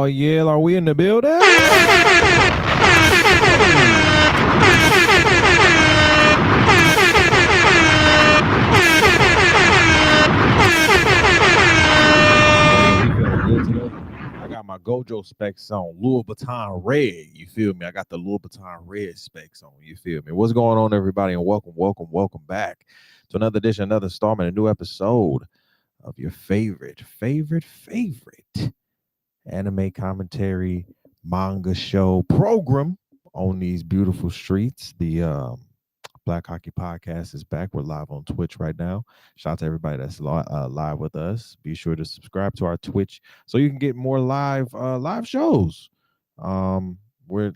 Oh, yeah. Are we in the building? I got my Gojo specs on, Louis Vuitton red. You feel me? I got the Louis Vuitton red specs on. You feel me? What's going on, everybody? And welcome back to another edition, another installment, a new episode of your favorite anime commentary manga show program on these beautiful streets. The Black HakiI podcast is back. We're live on Twitch right now. Shout out to everybody that's live with us. Be sure to subscribe to our Twitch so you can get more live shows. We're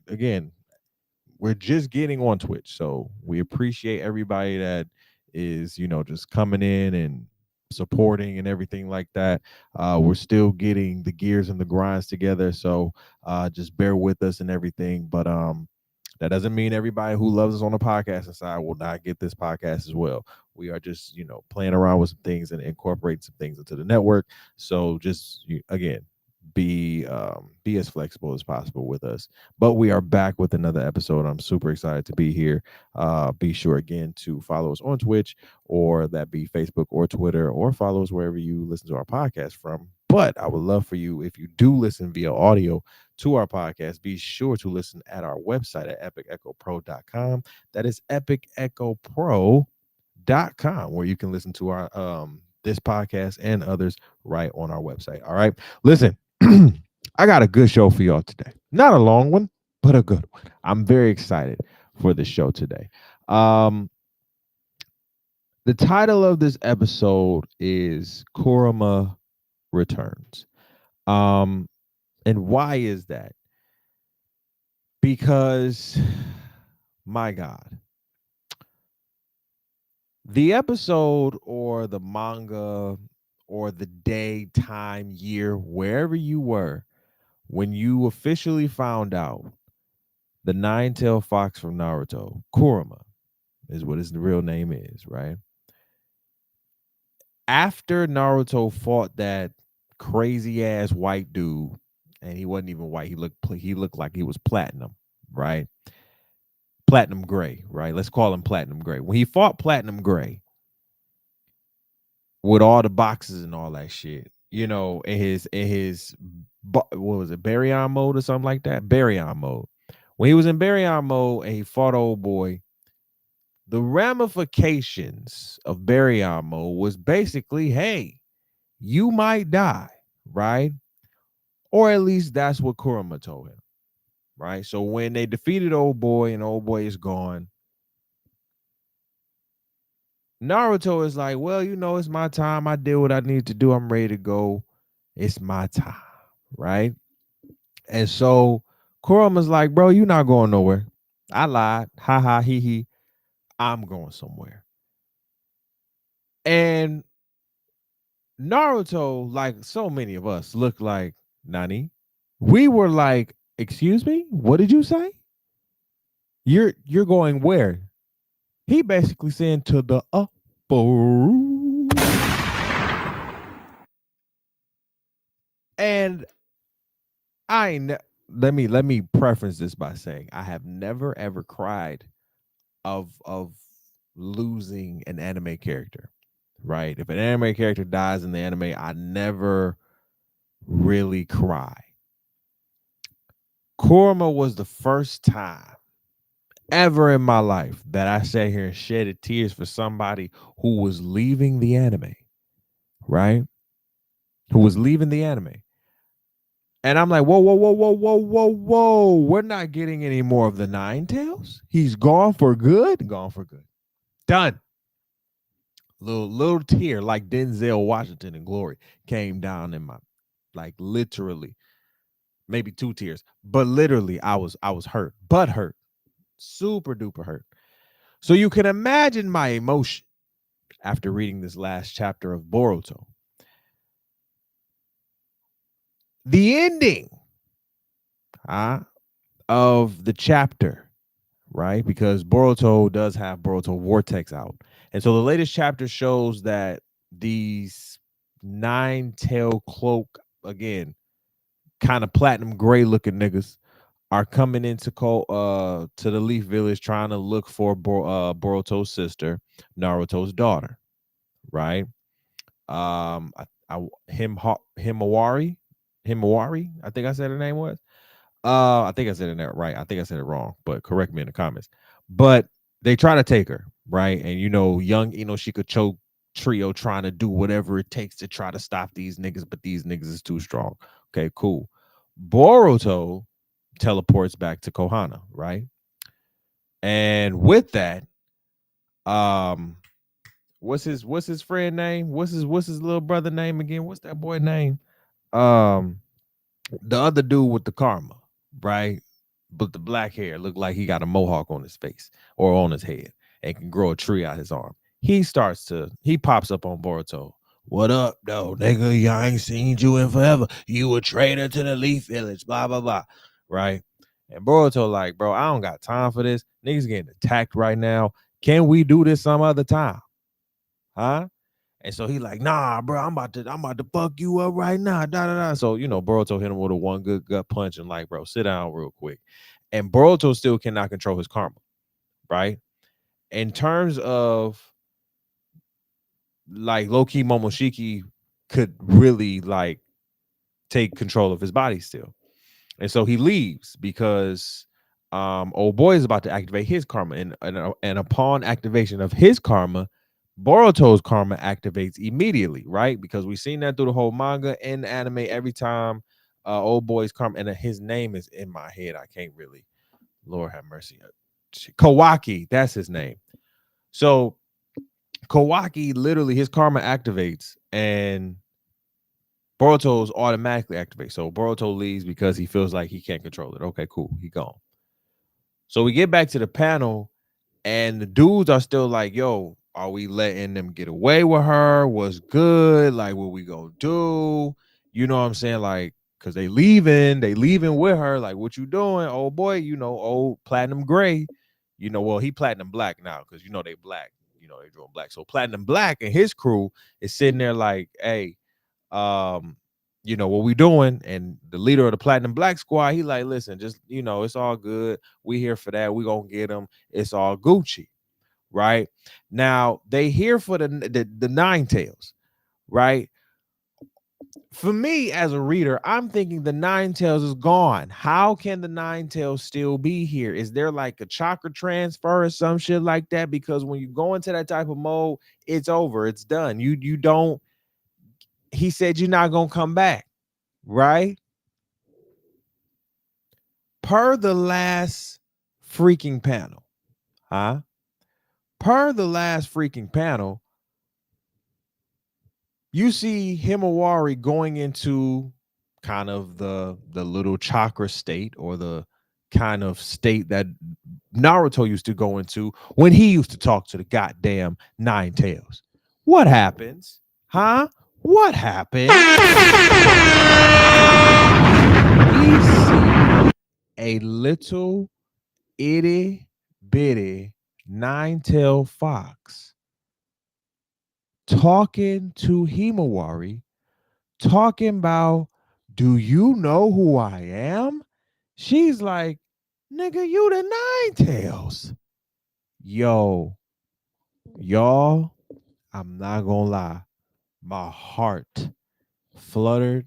just getting on Twitch, so we appreciate everybody that is just coming in and supporting and everything like that. We're still getting the gears and the grinds together, so just bear with us and everything. But that doesn't mean everybody who loves us on the podcast side will not get this podcast as well. We are just, playing around with some things and incorporating some things into the network. So just again, be as flexible as possible with us. But we are back with another episode. I'm super excited to be here. Be sure again to follow us on Twitch, or that be Facebook or Twitter, or follow us wherever you listen to our podcast from. But I would love for you, if you do listen via audio to our podcast, be sure to listen at our website at epicechopro.com. That is epicechopro.com, where you can listen to our this podcast and others right on our website. All right. Listen, I got a good show for y'all today. Not a long one, but a good one. I'm very excited for this show today. The title of this episode is Kurama Returns. And why is that? Because, my God, the episode or the manga or the day, time, year, wherever you were when you officially found out the nine-tailed fox from Naruto, Kurama, is what his real name is, right? After Naruto fought that crazy ass white dude, and he wasn't even white, he looked like he was platinum, right? Platinum gray, right? Let's call him platinum gray. When he fought platinum gray with all the boxes and all that shit, in his what was it, Baryon mode or something like that? Baryon mode. When he was in Baryon mode and he fought old boy, the ramifications of Baryon mode was basically, hey, you might die, right? Or at least that's what Kurama told him, right? So when they defeated old boy and old boy is gone, Naruto is like, well, it's my time. I did what I need to do. I'm ready to go. It's my time, right? And so Kurama's like, bro, you're not going nowhere. I lied. Ha ha, he he. I'm going somewhere. And Naruto, like so many of us, looked like Nani. We were like, excuse me? What did you say? You're going where? He basically saying to the upper. And let me preface this by saying I have never ever cried of losing an anime character, right? If an anime character dies in the anime, I never really cry. Kurama was the first time ever in my life that I sat here and shedded tears for somebody who was leaving the anime, right? Who was leaving the anime. And I'm like, whoa. We're not getting any more of the Nine Tails. He's gone for good. Gone for good. Done. Little tear like Denzel Washington in Glory came down in my, like, literally, maybe 2 tears, but literally I was hurt, but hurt, super duper hurt. So you can imagine my emotion after reading this last chapter of Boruto. The ending of the chapter, right? Because Boruto does have Boruto Vortex out. And so the latest chapter shows that these 9-tailed cloak, again, kind of platinum gray looking niggas are coming into to the Leaf Village trying to look for Boruto's sister, Naruto's daughter, right? Himawari, I think I said her name was. I think I said it right. I think I said it wrong, but correct me in the comments. But they try to take her, right? And young Shikacho trio trying to do whatever it takes to try to stop these niggas, but these niggas is too strong. Okay, cool. Boruto teleports back to Konoha, right? And with that, um, what's his friend name? What's his little brother name again? What's that boy name? Um, the other dude with the karma, right? But the black hair looked like he got a mohawk on his face or on his head and can grow a tree out his arm. He pops up on Boruto. What up, though, nigga? I ain't seen you in forever. You a traitor to the Leaf Village, blah, blah, blah. Right? And Boruto like, bro, I don't got time for this. Niggas getting attacked right now. Can we do this some other time? Huh? And so he like, nah, bro, I'm about to fuck you up right now. Da da da. So Boruto hit him with a one good gut punch and like, bro, sit down real quick. And Boruto still cannot control his karma, right? In terms of like low-key Momoshiki could really like take control of his body still. And so he leaves because old boy is about to activate his karma. And upon activation of his karma, Boruto's karma activates immediately, right? Because we've seen that through the whole manga and the anime every time old boy's karma, and his name is in my head. I can't really, Lord have mercy. Kawaki, that's his name. So Kawaki, literally his karma activates and Boruto's automatically activates. So Boruto leaves because he feels like he can't control it. Okay, cool. He gone. So we get back to the panel and the dudes are still like, yo, are we letting them get away with her? What's good? Like, what we gonna do? You know what I'm saying? Like, cause they leaving with her. Like, what you doing? Oh boy, old platinum gray. Well, he platinum black now, because they black, they doing black. So platinum black and his crew is sitting there like, hey, what we doing? And the leader of the platinum black squad, he like, listen, just it's all good. We here for that. We gonna get them. It's all Gucci. Right now, they here for the Nine Tails, right? For me as a reader, I'm thinking the Nine Tails is gone. How can the Nine Tails still be here? Is there like a chakra transfer or some shit like that? Because when you go into that type of mode, it's over. It's done. You don't. He said you're not gonna come back, right? Per the last freaking panel, huh? Per the last freaking panel, you see Himawari going into kind of the little chakra state, or the kind of state that Naruto used to go into when he used to talk to the goddamn Nine Tails. What happens? Huh? What happened? We see a little itty bitty nine-tailed fox talking to Himawari, talking about, do you know who I am? She's like, nigga, you the Nine Tails. Yo, y'all, I'm not gonna lie. My heart fluttered.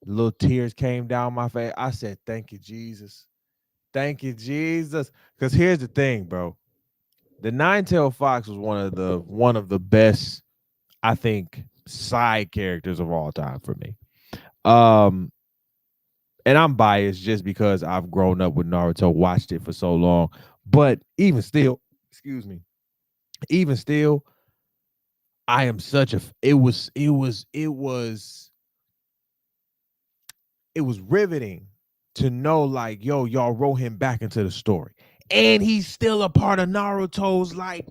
Little tears came down my face. I said, thank you, Jesus. Thank you, Jesus. Because here's the thing, bro. The Nine-Tailed Fox was one of the best, I think, side characters of all time for me. And I'm biased just because I've grown up with Naruto, watched it for so long. But even still, excuse me, even still, I am such a it was riveting to know, like, yo, y'all wrote him back into the story. And he's still a part of Naruto's like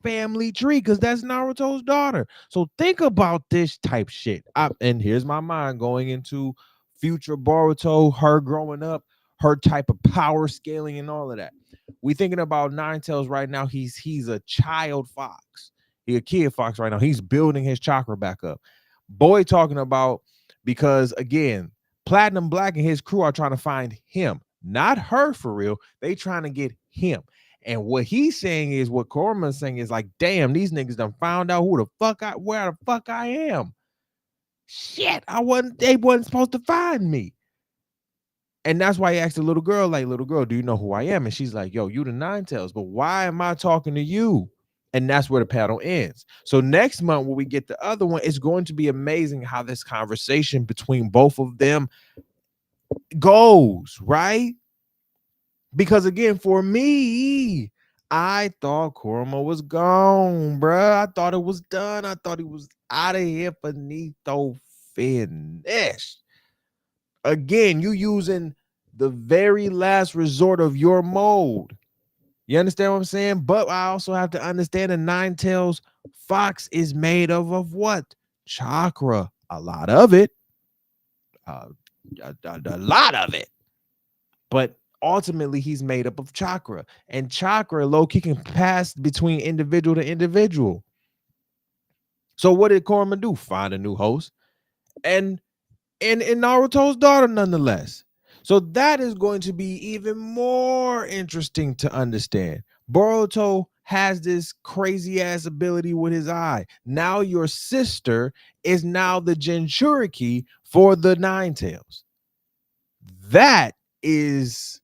family tree, because that's Naruto's daughter. So think about this type shit. And here's my mind going into future Boruto, her growing up, her type of power scaling and all of that. We thinking about Nine Tails right now. He's a child fox. He a kid fox right now. He's building his chakra back up. Boy talking about, because again, Platinum Black and his crew are trying to find him, not her for real. They trying to get him. And what he's saying is, what Kurama's saying is like, damn, these niggas done found out where the fuck I am. Shit, they wasn't supposed to find me. And that's why he asked the little girl, like, little girl, do you know who I am? And she's like, yo, you the Nine Tails, but why am I talking to you? And that's where the panel ends. So next month, when we get the other one, it's going to be amazing how this conversation between both of them goes, right? Because again, for me, I thought Kurama was gone, bruh. I thought it was done. I thought he was out of here, finito, finished. Again, you using the very last resort of your mode. You understand what I'm saying? But I also have to understand the Nine Tails fox is made of what? Chakra. A lot of it. A lot of it. But ultimately, he's made up of chakra. And chakra, low-key, can pass between individual to individual. So what did Kurama do? Find a new host. And Naruto's daughter, nonetheless. So that is going to be even more interesting to understand. Boruto has this crazy ass ability with his eye. Now your sister is now the Jinchuriki for the Nine Tails. That is,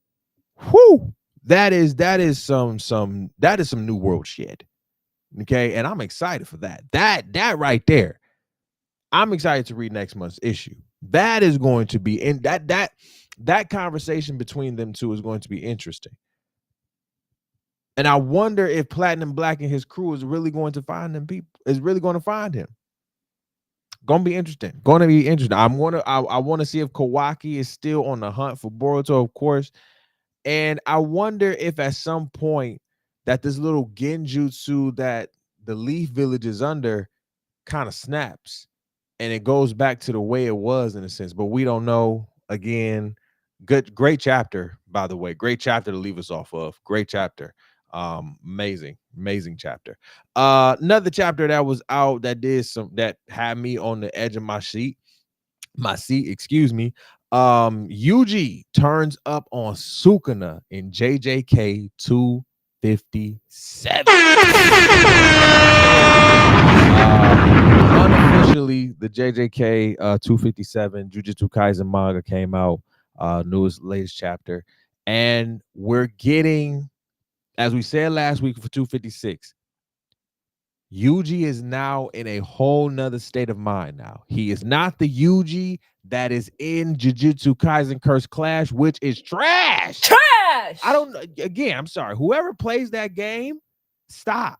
that is some new world shit. Okay, and I'm excited for that. That right there. I'm excited to read next month's issue. That is going to be, and that conversation between them two is going to be interesting. And I wonder if Platinum Black and his crew is really going to find them people, is really going to find him. Gonna be interesting. I want to see if Kawaki is still on the hunt for Boruto, of course. And I wonder if at some point that this little genjutsu that the Leaf Village is under kind of snaps and it goes back to the way it was in a sense, but we don't know. Again, great chapter, by the way. Great chapter to leave us off of. Great chapter. Amazing chapter. Another chapter that was out that had me on the edge of my seat, excuse me. Yuji turns up on Sukuna in JJK 257. Unofficially, the JJK 257 Jujutsu Kaisen manga came out, latest chapter, and we're getting, as we said last week for 256, Yuji is now in a whole nother state of mind now. He is not the Yuji that is in Jujutsu Kaisen Curse Clash, which is trash. Again, I'm sorry. Whoever plays that game, stop.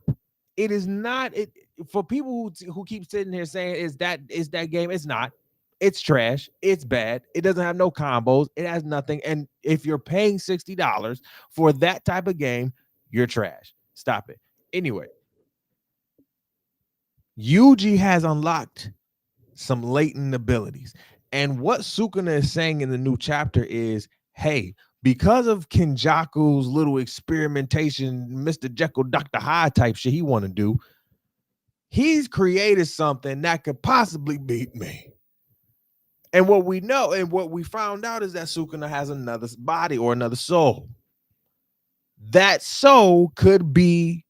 It is not it for people who keep sitting here saying is that game. It's not. It's trash. It's bad. It doesn't have no combos. It has nothing. And if you're paying $60 for that type of game, you're trash. Stop it. Anyway, Yuji has unlocked some latent abilities. And what Sukuna is saying in the new chapter is, hey, because of Kenjaku's little experimentation, Mr. Jekyll, Dr. Hyde type shit he want to do, he's created something that could possibly beat me. And what we know and what we found out is that Sukuna has another body or another soul. That soul could be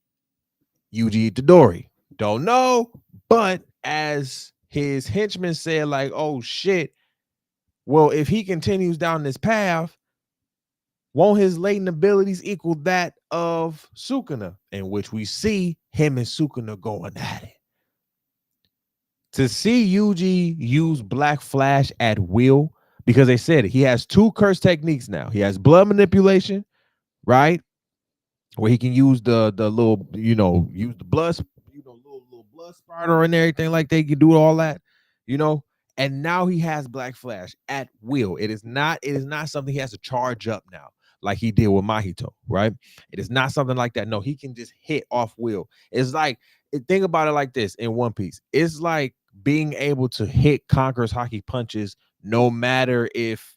Yuji Itadori. Don't know, but as his henchman said, like, oh shit, well, if he continues down this path, won't his latent abilities equal that of Sukuna? In which we see him and Sukuna going at it. To see Yuji use Black Flash at will, because they said it, he has two curse techniques now. He has blood manipulation, right? Where he can use the little, use the blood, little blood spider and everything like they can do all that, And now he has Black Flash at will. It is not something he has to charge up now, like he did with Mahito, right? It is not something like that. No, he can just hit off will. It's like, think about it like this in One Piece. It's like being able to hit Conqueror's Haki punches no matter if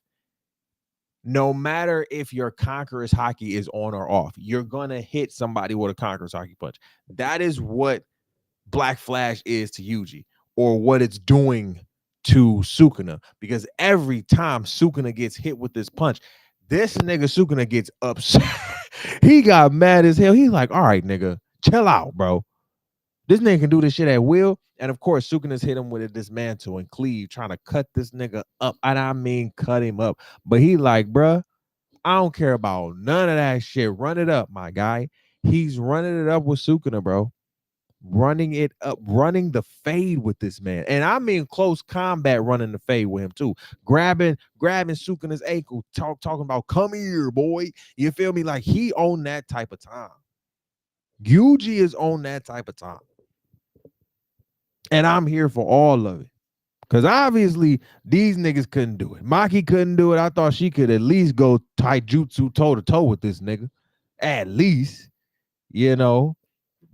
your Conqueror's Haki is on or off. You're going to hit somebody with a Conqueror's Haki punch. That is what Black Flash is to Yuji, or what it's doing to Sukuna, because every time Sukuna gets hit with this punch, this nigga Sukuna gets upset. He got mad as hell. He's like, all right, nigga, chill out, bro. This nigga can do this shit at will. And of course, Sukuna's hit him with a dismantle and cleave, trying to cut this nigga up. And I mean, cut him up. But he like, bruh, I don't care about none of that shit. Run it up, my guy. He's running it up with Sukuna, bro. Running it up, running the fade with this man. And I mean close combat running the fade with him too. Grabbing Sukuna's ankle, talking about come here, boy. You feel me? Like he on that type of time. Yuji is on that type of time. And I'm here for all of it. Because obviously, these niggas couldn't do it. Maki couldn't do it. I thought she could at least go taijutsu toe-to-toe with this nigga. At least. You know.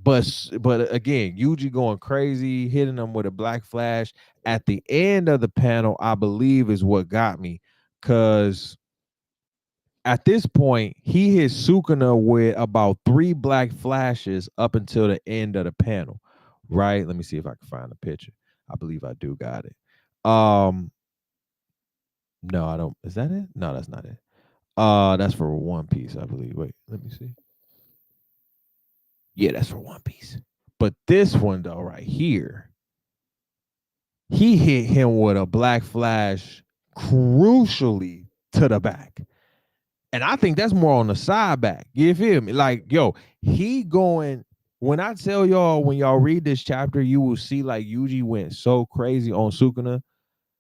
But again, Yuji going crazy, hitting him with a black flash. At the end of the panel, I believe is what got me. Because at this point, he hit Sukuna with about 3 black flashes up until the end of the panel. Right? Let me see if I can find the picture. I believe I do got it. No, I don't. Is that it? No, that's not it. That's for One Piece, I believe. Wait, let me see. Yeah, that's for One Piece. But this one though, right here, he hit him with a black flash crucially to the back. And I think that's more on the side back. You feel me? Like, yo, he going. When I tell y'all, when y'all read this chapter, you will see like Yuji went so crazy on Sukuna.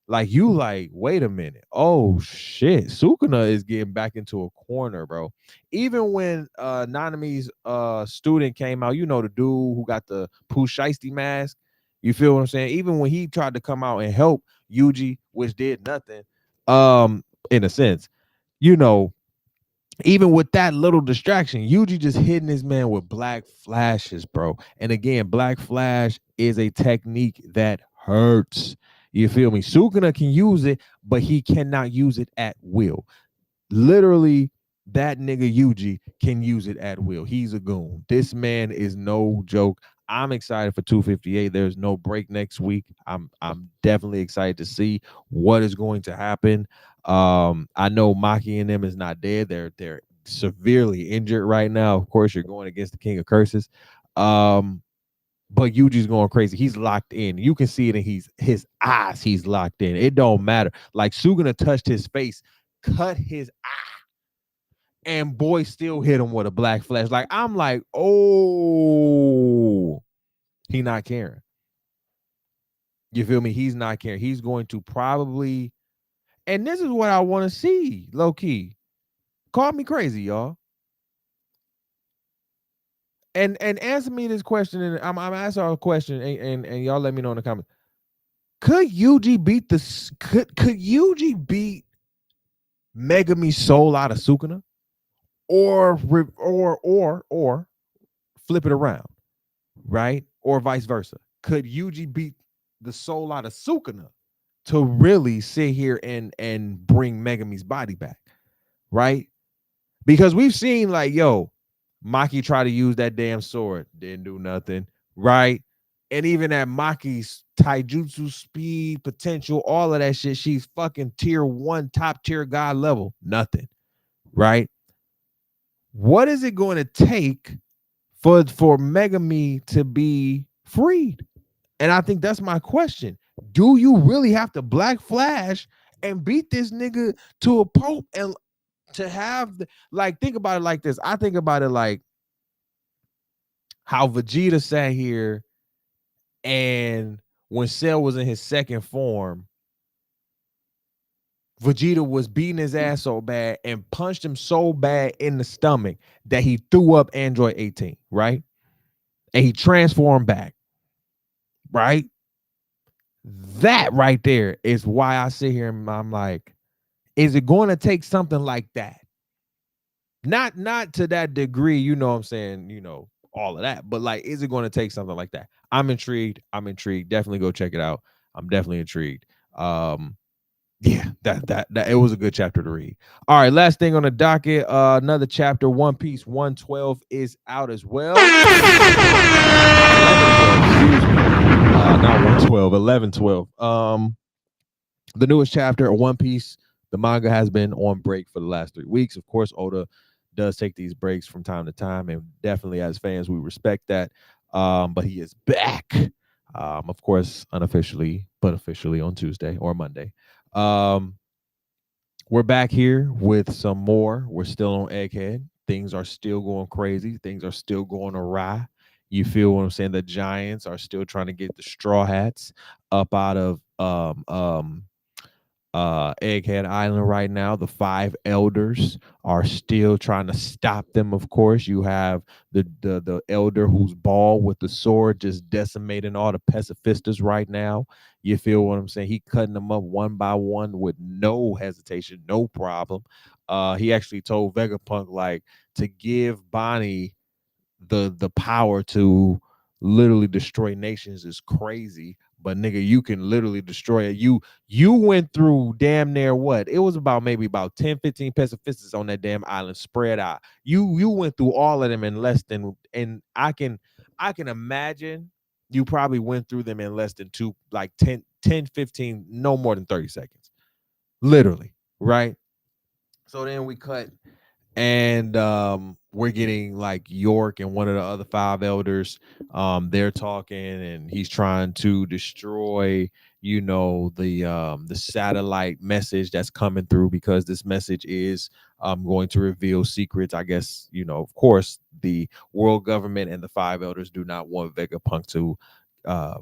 Like, you like, wait a minute. Oh, shit. Sukuna is getting back into a corner, bro. Even when Nanami's student came out, you know, the dude who got the Pooh Shiesty mask. You feel what I'm saying? Even when he tried to come out and help Yuji, which did nothing, in a sense, you know, even with that little distraction, Yuji just hitting his man with black flashes, bro. And again, black flash is a technique that hurts. You feel me? Sukuna can use it, but he cannot use it at will. Literally, that nigga Yuji can use it at will. He's a goon. This man is no joke. I'm excited for 258. There's no break next week. I'm definitely excited to see what is going to happen. I know Maki and them is not dead. They're severely injured right now. Of course, you're going against the King of Curses. But Yuji's going crazy. He's locked in. You can see it in his eyes. He's locked in. It don't matter. Like Sukuna touched his face, cut his eye, and boy still hit him with a black flash. Like, I'm like, oh, he not caring. You feel me? He's not caring. He's going to probably, and this is what I want to see, low key. Call me crazy, y'all. And answer me this question, and I'm asking a question, and y'all let me know in the comments. Could Yuji beat could Yuji beat Megami's soul out of Sukuna, or flip it around, right? Or vice versa? Could Yuji beat the soul out of Sukuna to really sit here and bring Megami's body back, right? Because we've seen like, yo, Maki tried to use that damn sword, didn't do nothing, right? And even at Maki's taijutsu speed, potential, all of that shit, she's fucking tier 1, top tier god level, nothing, right? What is it going to take for Megami to be freed? And I think that's my question. Do you really have to black flash and beat this nigga to a pulp and to have like, think about it like this. I think about it like how Vegeta sat here and when Cell was in his second form, Vegeta was beating his ass so bad and punched him so bad in the stomach that he threw up Android 18, right? And he transformed back, right? That right there is why I sit here and I'm like, is it going to take something like that? Not to that degree, you know what I'm saying, you know, all of that, but like, is it going to take something like that? I'm intrigued. Definitely go check it out. I'm definitely intrigued. Yeah, that it was a good chapter to read. All right, last thing on the docket, another chapter, One Piece 112 is out as well. 1112, excuse me. Not 112, 1112. the newest chapter of One Piece. The manga has been on break for the last 3 weeks. Of course, Oda does take these breaks from time to time, and definitely as fans, we respect that. But he is back, of course, unofficially, but officially on Tuesday or Monday. Um, we're back here with some more. We're still on Egghead. Things are still going crazy. Things are still going awry. You feel what I'm saying? The Giants are still trying to get the Straw Hats up out of Egghead Island right now. The five elders are still trying to stop them. Of course, you have the elder who's bald with the sword just decimating all the pacifistas right now. You feel what I'm saying? He cutting them up one by one with no hesitation, no problem. He actually told Vegapunk like to give Bonnie the power to literally destroy nations is crazy. But nigga, you can literally destroy it. You went through damn near what? It was about maybe about 10, 15 pacifistas on that damn island spread out. You went through all of them in less than, and I can imagine you probably went through them in less than two, like 10, 15, no more than 30 seconds. Literally, right? So then we cut and we're getting like York and one of the other five elders. They're talking, and he's trying to destroy, the satellite message that's coming through, because this message is going to reveal secrets. I guess, of course, the world government and the five elders do not want Vegapunk to uh,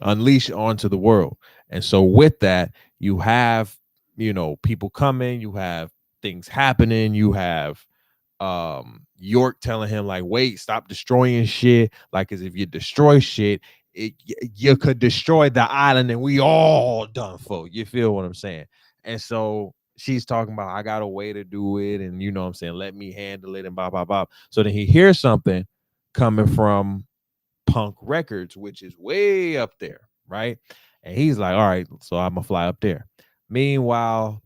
unleash onto the world. And so with that, you have, people coming, you have things happening, you have York telling him like, wait, stop destroying shit, like, as if you destroy shit, you could destroy the island and we all done for. You feel what I'm saying? And so she's talking about, I got a way to do it, and you know what I'm saying, let me handle it, and blah blah blah. So then he hears something coming from Punk Records, which is way up there, right? And he's like, all right, so I'm gonna fly up there. Meanwhile,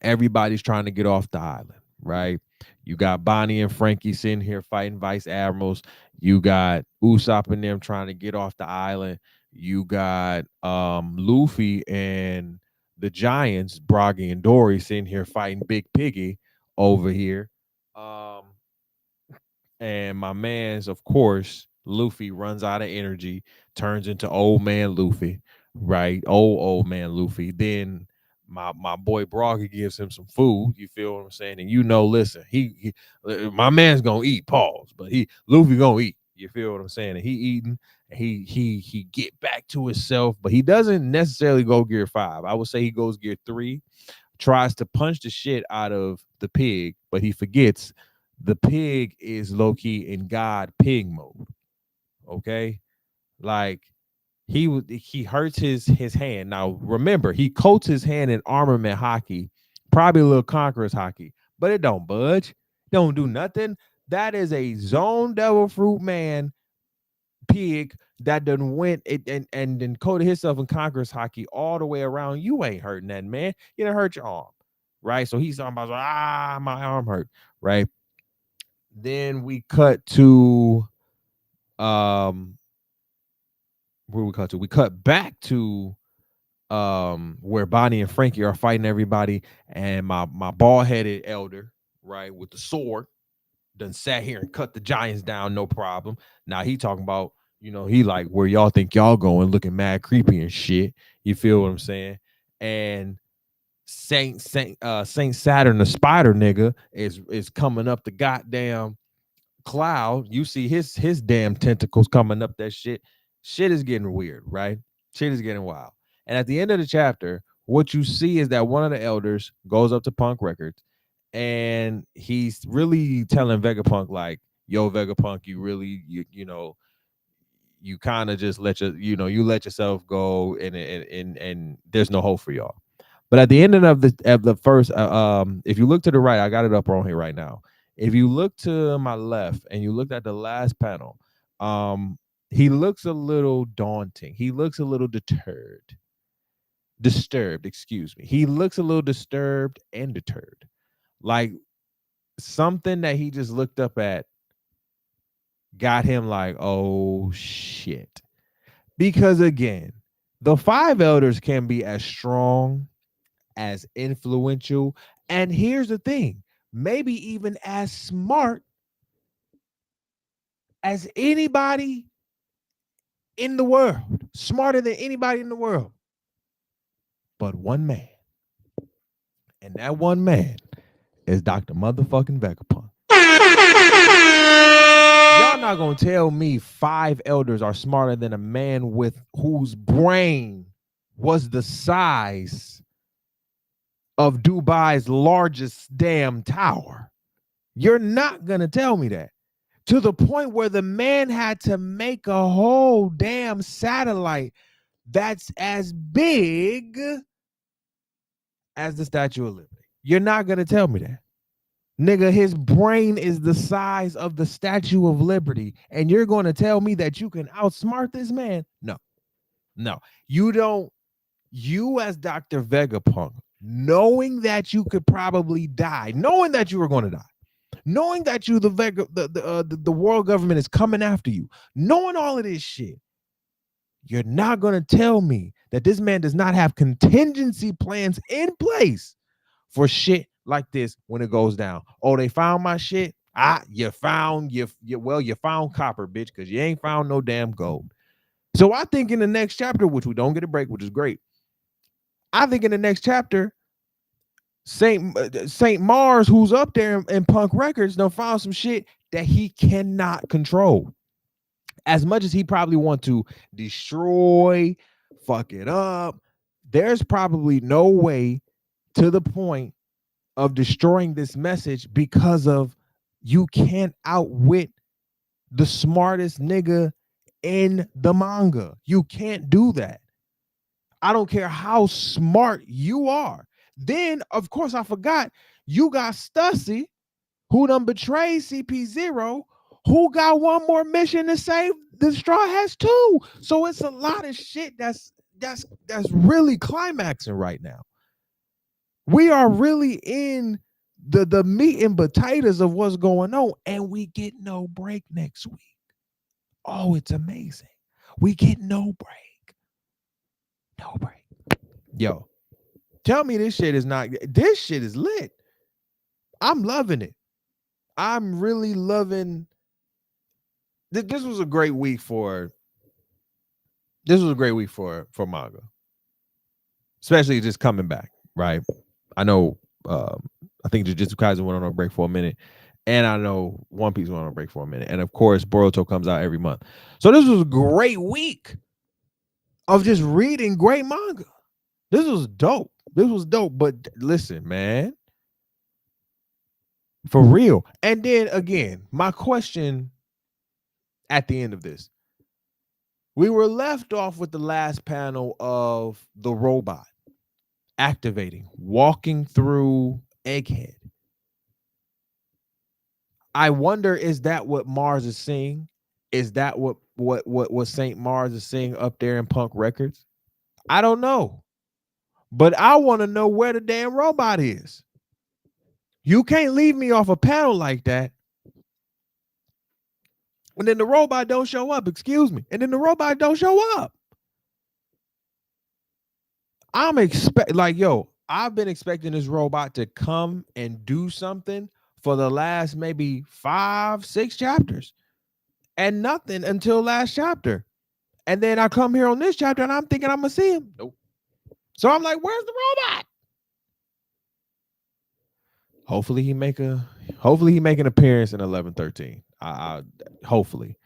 everybody's trying to get off the island, right? You got Bonnie and Frankie sitting here fighting vice admirals. You got Usopp and them trying to get off the island. You got Luffy and the Giants, Broggy and Dory, sitting here fighting Big Piggy over here. Um, and my man's, of course, Luffy runs out of energy, turns into old man Luffy, right? Old man Luffy. Then my boy Broggy gives him some food. You feel what I'm saying? And listen, he my man's gonna eat. Pause, but Luffy gonna eat. You feel what I'm saying? And he eating. He get back to himself, but he doesn't necessarily go gear 5. I would say he goes gear 3, tries to punch the shit out of the pig, but he forgets the pig is low key in God pig mode. Okay, like he hurts his hand. Now remember, he coats his hand in armament Haki, probably a little conqueror's Haki, but it don't budge, don't do nothing. That is a zone devil fruit man pig that done went and then coated himself in conqueror's Haki all the way around. You ain't hurting that, man. You done hurt your arm, right? So he's talking about, my arm hurt, right? Then we cut to where we cut to? We cut back to where Bonnie and Frankie are fighting everybody, and my bald headed elder, right, with the sword, done sat here and cut the Giants down, no problem. Now he talking about, he like, where y'all think y'all going, looking mad creepy and shit. You feel what I'm saying? And Saint Saturn, the spider nigga, is coming up the goddamn cloud. You see his damn tentacles coming up that shit. Shit is getting weird, right? Shit is getting wild. And at the end of the chapter, what you see is that one of the elders goes up to Punk Records, and he's really telling Vegapunk like, yo, Vegapunk, you really, you kind of just you let yourself go, and there's no hope for y'all. But at the end of the first, if you look to the right, I got it up on here right now. If you look to my left and you look at the last panel, he looks a little daunting. He looks a little disturbed. Excuse me. He looks a little disturbed and deterred, like something that he just looked up at got him like, oh shit. Because again, The five elders can be as strong, as influential, and here's the thing, maybe even as smart as anybody in the world, smarter than anybody in the world, but one man. And that one man is Dr. Motherfucking Vegapunk. Y'all not gonna tell me five elders are smarter than a man with whose brain was the size of Dubai's largest damn tower. You're not gonna tell me that. To the point where the man had to make a whole damn satellite that's as big as the Statue of Liberty. You're not gonna tell me that. Nigga, his brain is the size of the Statue of Liberty, and you're going to tell me that you can outsmart this man? No, no, you don't. You, as Dr. Vegapunk, knowing that you could probably die, knowing that you were going to die, knowing that you, the world government is coming after you, knowing all of this shit, you're not going to tell me that this man does not have contingency plans in place for shit like this when it goes down. Oh, they found my shit. You found you found copper, bitch, because you ain't found no damn gold. So I think in the next chapter, which we don't get a break, which is great. I think in the next chapter, Saint Mars, who's up there in Punk Records, done found some shit that he cannot control. As much as he probably want to destroy, fuck it up, there's probably no way to the point of destroying this message because of you can't outwit the smartest nigga in the manga. You can't do that. I don't care how smart you are. Then, of course, I forgot you got Stussy, who done betrayed CP0, who got one more mission to save the Straw Hats too. So it's a lot of shit that's really climaxing right now. We are really in the meat and potatoes of what's going on, and we get no break next week. Oh, it's amazing. We get no break. No break. Yo, tell me this shit is not, this shit is lit. I'm loving it. I'm really loving this was a great week for manga. Especially just coming back, right? I know I think Jujutsu Kaisen went on a break for a minute, and I know One Piece went on a break for a minute, and of course Boruto comes out every month. So this was a great week of just reading great manga. This was dope. But listen, man, for real. And then again, my question at the end of this, we were left off with the last panel of the robot activating, walking through Egghead. I wonder, is that what Mars is seeing? Is that what Saint Mars is seeing up there in Punk Records? I don't know. But I want to know where the damn robot is. You can't leave me off a panel like that. And then the robot don't show up, excuse me. And then the robot don't show up. I've been expecting this robot to come and do something for the last maybe 5-6 chapters, and nothing until last chapter. And then I come here on this chapter and I'm thinking I'm gonna see him. Nope. So I'm like, where's the robot? Hopefully he make an appearance in 11-13. Hopefully,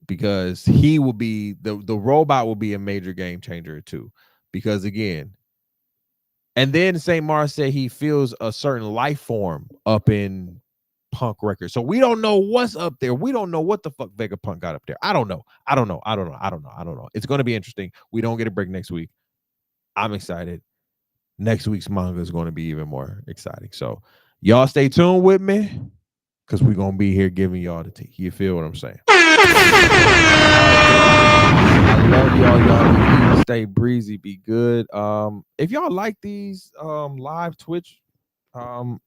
because he will be the robot will be a major game changer too. Because again, and then St. Mars said he feels a certain life form up in Punk Records. So we don't know what's up there. We don't know what the fuck Vegapunk got up there. I don't know. It's going to be interesting. We don't get a break next week. I'm excited. Next week's manga is going to be even more exciting. So y'all stay tuned with me, because we're going to be here giving y'all the tea. You feel what I'm saying? I love y'all. Y'all stay breezy, be good. If y'all like these live Twitch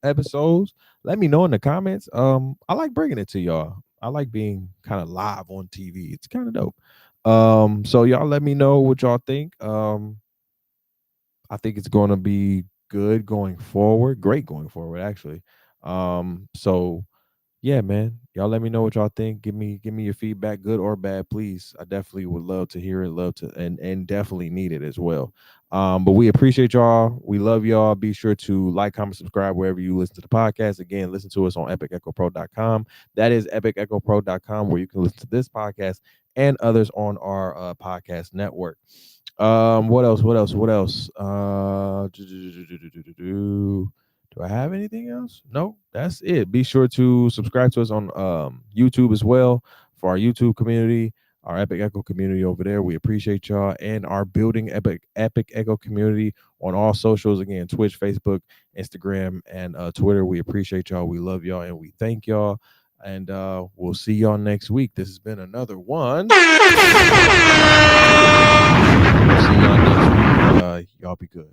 episodes, let me know in the comments. I like bringing it to y'all. I like being kind of live on TV. It's kind of dope. So y'all let me know what y'all think. I think it's going to be good going forward, great going forward, actually. So yeah, man, y'all let me know what y'all think. Give me your feedback, good or bad, please. I definitely would love to hear it, love to, and definitely need it as well. But we appreciate y'all. We love y'all. Be sure to like, comment, subscribe wherever you listen to the podcast. Again, listen to us on epicechopro.com. That is epicechopro.com, where you can listen to this podcast and others on our podcast network. What else? What else? What else? Do I have anything else? No, that's it. Be sure to subscribe to us on YouTube as well, for our YouTube community, our Epic Echo community over there. We appreciate y'all, and our building Epic Echo community on all socials. Again, Twitch, Facebook, Instagram, and Twitter. We appreciate y'all. We love y'all, and we thank y'all. And we'll see y'all next week. This has been another one. We'll see y'all next week. Y'all be good.